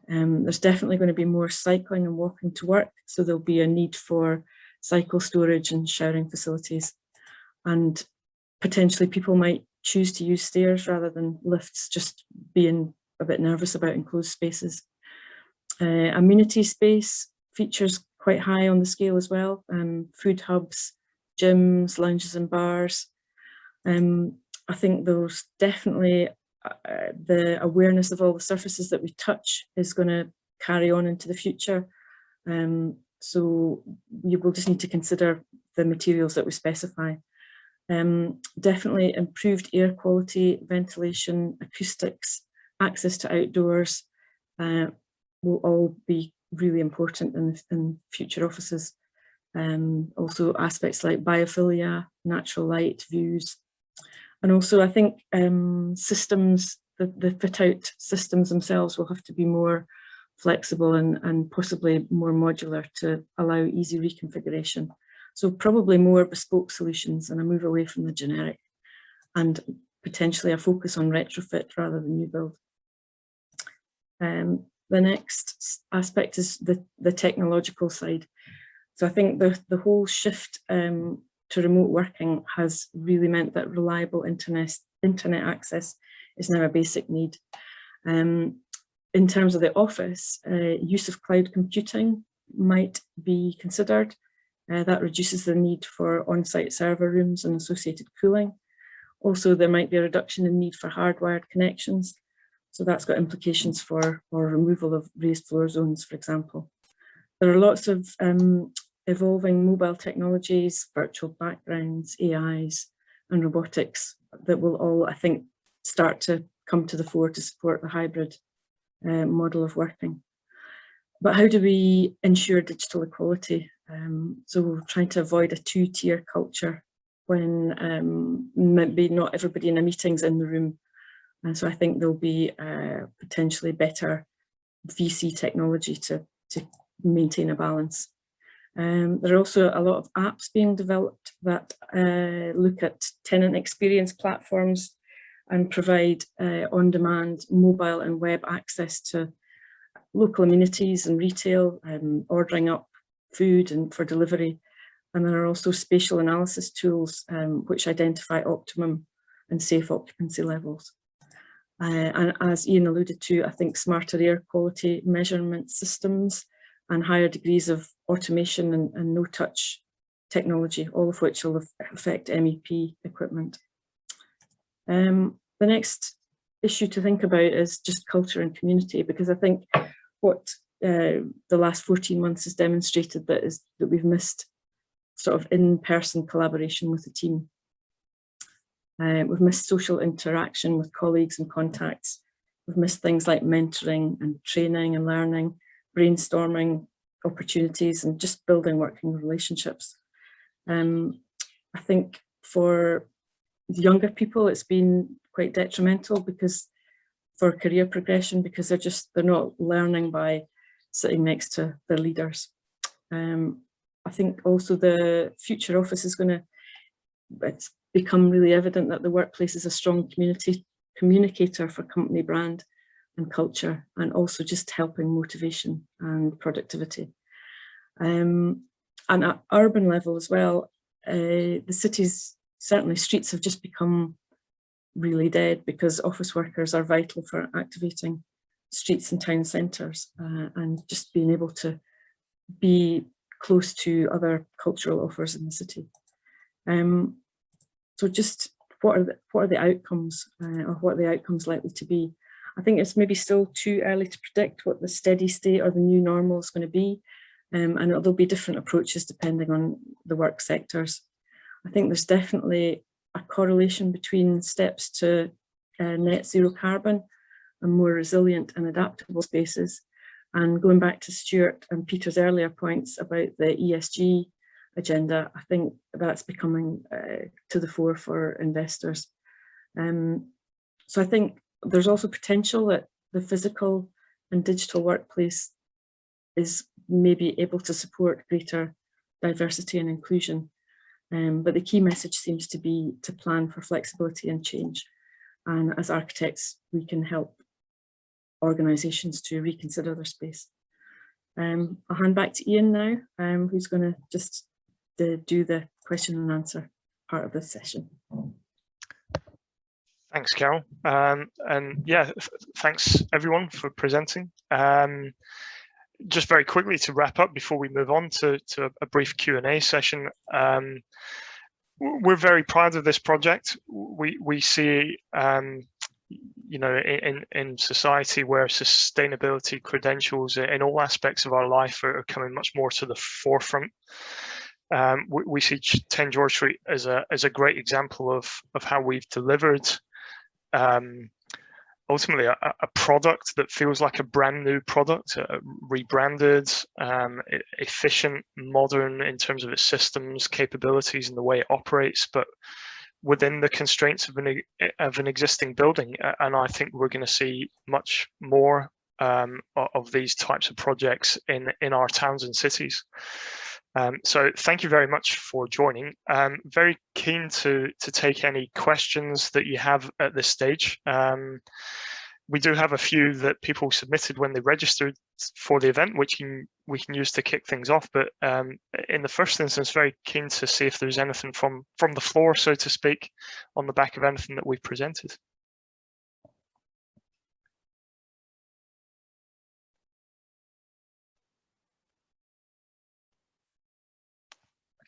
[SPEAKER 6] There's definitely going to be more cycling and walking to work, so there'll be a need for cycle storage and showering facilities, and potentially people might choose to use stairs rather than lifts, just being a bit nervous about enclosed spaces. Amenity space features quite high on the scale as well. Food hubs, gyms, lounges and bars. I think there's definitely the awareness of all the surfaces that we touch is going to carry on into the future. So you will just need to consider the materials that we specify. Definitely improved air quality, ventilation, acoustics, access to outdoors will all be really important in future offices. Also aspects like biophilia, natural light, views. And also I think systems, the fit out systems themselves will have to be more flexible and possibly more modular to allow easy reconfiguration. So probably more bespoke solutions and a move away from the generic. and potentially a focus on retrofit rather than new build. The next aspect is the technological side. So I think the whole shift to remote working has really meant that reliable internet access is now a basic need. In terms of the office, use of cloud computing might be considered. That reduces the need for on-site server rooms and associated cooling. Also, there might be a reduction in need for hardwired connections. So that's got implications for removal of raised floor zones, for example. There are lots of evolving mobile technologies, virtual backgrounds, AIs, and robotics that will all, I think, start to come to the fore to support the hybrid model of working. But how do we ensure digital equality? So we're trying to avoid a two-tier culture when maybe not everybody in a meeting's in the room. And so I think there'll be potentially better VC technology to maintain a balance. There are also a lot of apps being developed that look at tenant experience platforms and provide on-demand mobile and web access to local amenities and retail, ordering up food and for delivery. And there are also spatial analysis tools which identify optimum and safe occupancy levels. And as Ian alluded to, I think smarter air quality measurement systems and higher degrees of automation and no-touch technology, all of which will affect MEP equipment. The next issue to think about is just culture and community, because I think what the last 14 months has demonstrated that we've missed sort of in-person collaboration with the team. We've missed social interaction with colleagues and contacts. We've missed things like mentoring and training and learning, brainstorming opportunities, and just building working relationships. I think for the younger people, it's been quite detrimental because for career progression, because they're not learning by sitting next to their leaders. I think also the future office is it's become really evident that the workplace is a strong communicator for company brand and culture, and also just helping motivation and productivity. And at urban level as well, the cities, certainly streets, have just become really dead because office workers are vital for activating streets and town centres and just being able to be close to other cultural offers in the city. So just what are the outcomes, or what are the outcomes likely to be? I think it's maybe still too early to predict what the steady state or the new normal is going to be, and there'll be different approaches depending on the work sectors. I think there's definitely a correlation between steps to net zero carbon and more resilient and adaptable spaces. And going back to Stewart and Peter's earlier points about the ESG agenda, I think that's becoming to the fore for investors. So I think there's also potential that the physical and digital workplace is maybe able to support greater diversity and inclusion. But the key message seems to be to plan for flexibility and change. And as architects, we can help organisations to reconsider their space. I'll hand back to Ian now, who's going to just do the question and answer part of this session.
[SPEAKER 1] Thanks, Carol. And yeah, thanks everyone for presenting. Just very quickly to wrap up before we move on to a brief Q&A session. We're very proud of this project. We see, you know, in society where sustainability credentials in all aspects of our life are coming much more to the forefront. We see 10 George Street as a great example of how we've delivered ultimately a product that feels like a brand new product, rebranded, efficient, modern in terms of its systems, capabilities, and the way it operates, but within the constraints of an existing building. And I think we're going to see much more of these types of projects in our towns and cities. So thank you very much for joining. Very keen to take any questions that you have at this stage. We do have a few that people submitted when they registered for the event, which we can use to kick things off. But in the first instance, very keen to see if there's anything from the floor, so to speak, on the back of anything that we've presented.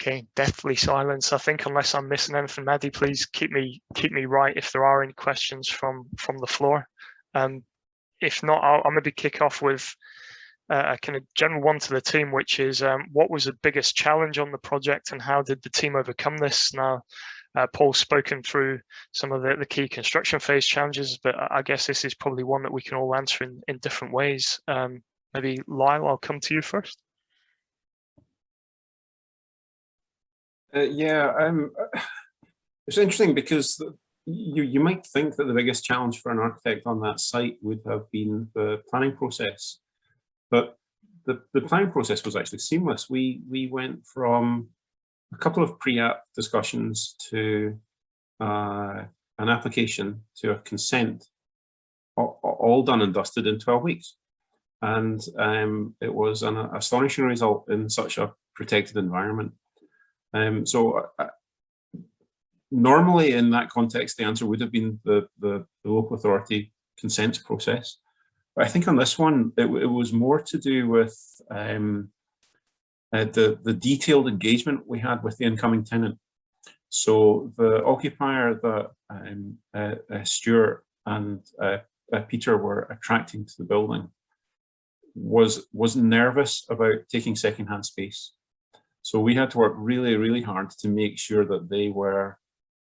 [SPEAKER 1] Okay, deathly silence. I think unless I'm missing anything, Maddie, please keep me right if there are any questions from the floor. If not, I'll maybe kick off with a kind of general one to the team, which is what was the biggest challenge on the project and how did the team overcome this? Now, Paul's spoken through some of the key construction phase challenges, but I guess this is probably one that we can all answer in different ways. Maybe Lyle, I'll come to you first.
[SPEAKER 4] It's interesting because you might think that the biggest challenge for an architect on that site would have been the planning process, but the planning process was actually seamless. We went from a couple of pre-app discussions to an application to a consent, all done and dusted in 12 weeks. And it was an astonishing result in such a protected environment. Normally in that context, the answer would have been the local authority consents process. But I think on this one, it was more to do with the detailed engagement we had with the incoming tenant. So the occupier that Stewart and Peter were attracting to the building was nervous about taking secondhand space. So we had to work really, really hard to make sure that they were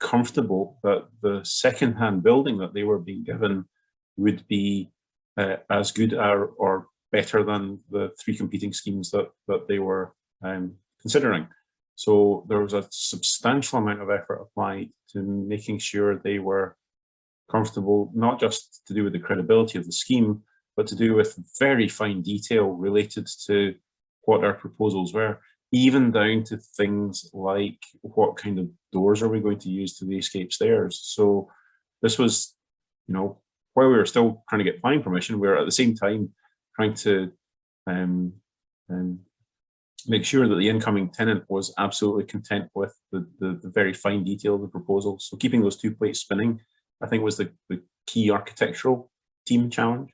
[SPEAKER 4] comfortable that the second-hand building that they were being given would be as good or better than the three competing schemes that they were considering. So there was a substantial amount of effort applied to making sure they were comfortable, not just to do with the credibility of the scheme, but to do with very fine detail related to what our proposals were, even down to things like what kind of doors are we going to use to the escape stairs. So this was, while we were still trying to get planning permission, we were at the same time trying to make sure that the incoming tenant was absolutely content with the very fine detail of the proposal. So keeping those two plates spinning, I think, was the key architectural team challenge.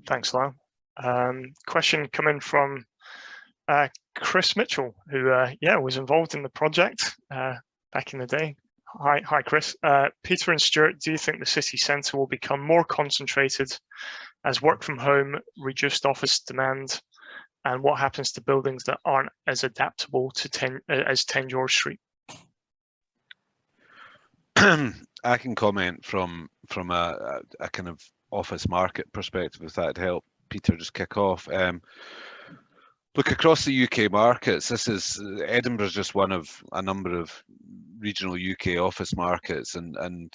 [SPEAKER 1] Thanks, Lyle. Question coming from Chris Mitchell, who was involved in the project back in the day. Hi, Chris. Peter and Stuart, do you think the city centre will become more concentrated as work from home, reduced office demand, and what happens to buildings that aren't as adaptable to as 10 George Street?
[SPEAKER 3] I can comment from a kind of office market perspective, if that'd help. Peter, just kick off. Look, across the UK markets, Edinburgh is just one of a number of regional UK office markets, and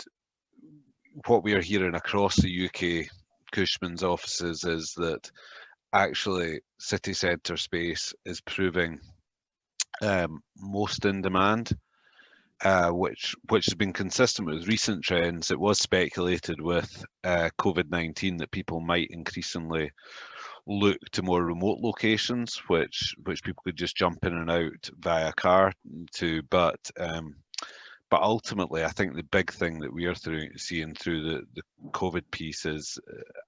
[SPEAKER 3] what we are hearing across the UK Cushman's offices is that actually city centre space is proving most in demand, which has been consistent with recent trends. It was speculated with COVID-19 that people might increasingly look to more remote locations, which people could just jump in and out via car to, but ultimately I think the big thing that we are seeing through the COVID piece is,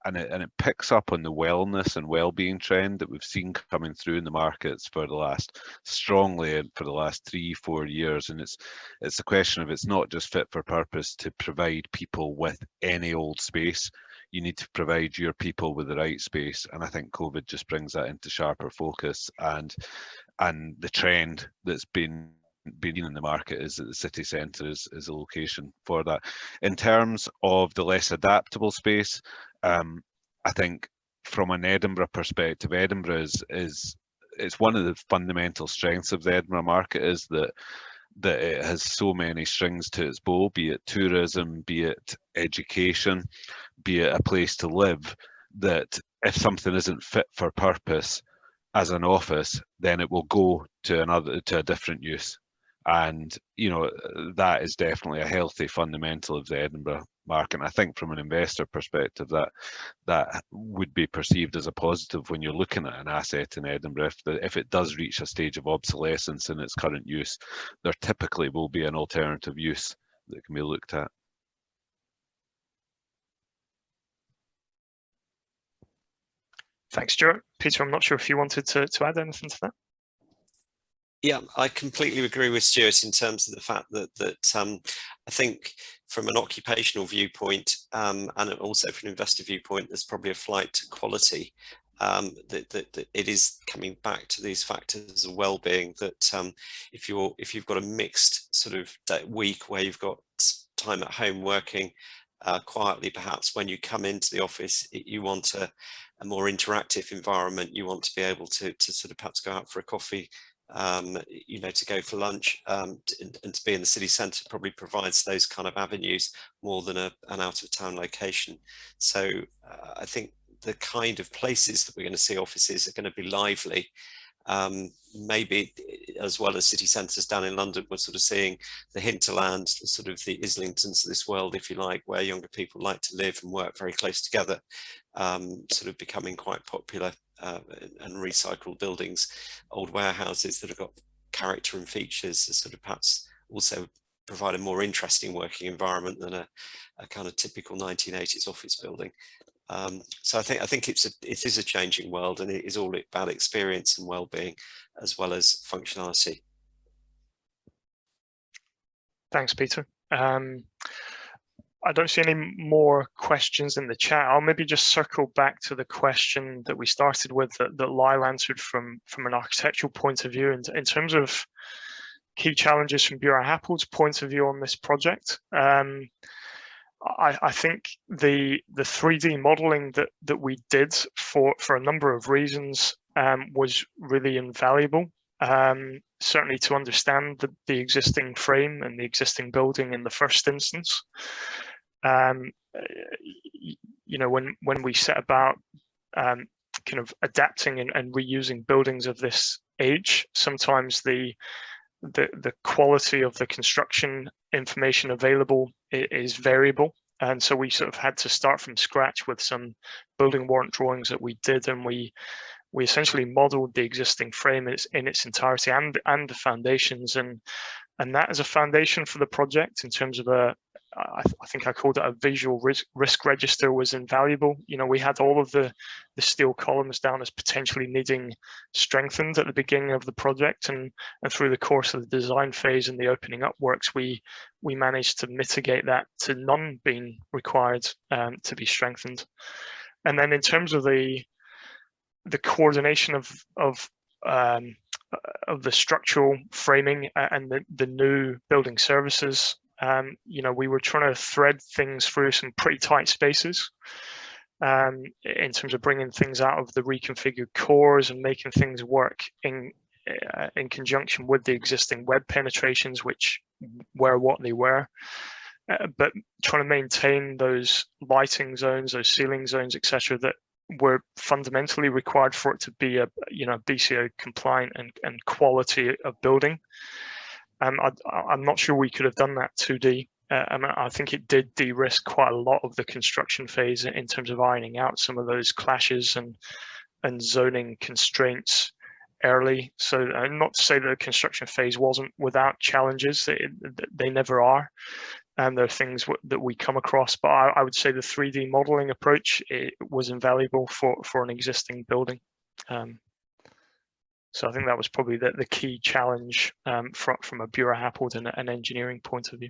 [SPEAKER 3] and it picks up on the wellness and well-being trend that we've seen coming through in the markets for the last 3-4 years, and it's a question of, it's not just fit for purpose to provide people with any old space. You need to provide your people with the right space, and I think COVID just brings that into sharper focus, and the trend that's been in the market is that the city centre is a location for that. In terms of the less adaptable space, I think from an Edinburgh perspective, Edinburgh is one of the fundamental strengths of the Edinburgh market is that it has so many strings to its bow, be it tourism, be it education, be it a place to live, that if something isn't fit for purpose as an office, then it will go to a different use. And that is definitely a healthy fundamental of the Edinburgh market. And I think from an investor perspective, that would be perceived as a positive when you're looking at an asset in Edinburgh. If it does reach a stage of obsolescence in its current use, there typically will be an alternative use that can be looked at.
[SPEAKER 1] Thanks, Stuart. Peter, I'm not sure if you wanted to add anything to that.
[SPEAKER 2] Yeah, I completely agree with Stuart in terms of the fact that I think from an occupational viewpoint and also from an investor viewpoint, there's probably a flight to quality. That it is coming back to these factors of well-being. That if you've got a mixed sort of week where you've got time at home working quietly, perhaps when you come into the office, you want a more interactive environment. You want to be able to sort of perhaps go out for a coffee. To go for lunch and to be in the city centre probably provides those kind of avenues more than an out-of-town location. So I think the kind of places that we're going to see offices are going to be lively. Maybe as well as city centres down in London, we're sort of seeing the hinterland, sort of the Islingtons of this world, if you like, where younger people like to live and work very close together, sort of becoming quite popular. And recycled buildings, old warehouses that have got character and features that sort of perhaps also provide a more interesting working environment than a kind of typical 1980s office building. So I think it is a changing world, and it is all about experience and well-being as well as functionality.
[SPEAKER 1] Thanks, Peter. I don't see any more questions in the chat. I'll maybe just circle back to the question that we started with that Lyle answered from an architectural point of view. And in terms of key challenges from Buro Happold's point of view on this project, I think the 3D modeling that we did for a number of reasons was really invaluable. Certainly to understand the existing frame and the existing building in the first instance. When we set about kind of adapting and reusing buildings of this age, sometimes the quality of the construction information available is variable. And so we sort of had to start from scratch with some building warrant drawings that we did, and we essentially modeled the existing frame in its entirety and the foundations, and that as a foundation for the project in terms of I think I called it a visual risk register was invaluable. We had all of the steel columns down as potentially needing strengthened at the beginning of the project, and through the course of the design phase and the opening up works, we managed to mitigate that to none being required to be strengthened. And then in terms of the coordination of the structural framing and the new building services, we were trying to thread things through some pretty tight spaces in terms of bringing things out of the reconfigured cores and making things work in conjunction with the existing web penetrations, which were what they were, but trying to maintain those lighting zones, those ceiling zones, etc., that were fundamentally required for it to be a BCO compliant and quality of building. I'm not sure we could have done that 2D. I think it did de-risk quite a lot of the construction phase in terms of ironing out some of those clashes and zoning constraints early. So not to say that the construction phase wasn't without challenges, they never are. And there are things that we come across, but I would say the 3D modeling approach was invaluable for an existing building. So I think that was probably the key challenge from a Buro Happold and an engineering point of view.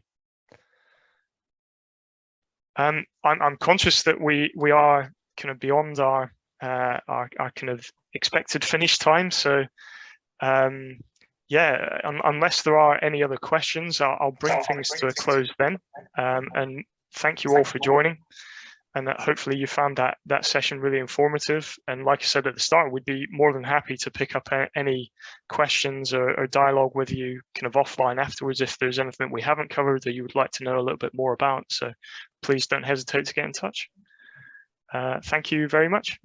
[SPEAKER 1] I'm conscious that we are kind of beyond our kind of expected finish time. So unless there are any other questions, I'll bring things to a close then. And thank you all for joining. And hopefully you found that session really informative. And like I said at the start, we'd be more than happy to pick up any questions or dialogue with you kind of offline afterwards if there's anything we haven't covered that you would like to know a little bit more about. So please don't hesitate to get in touch. Thank you very much.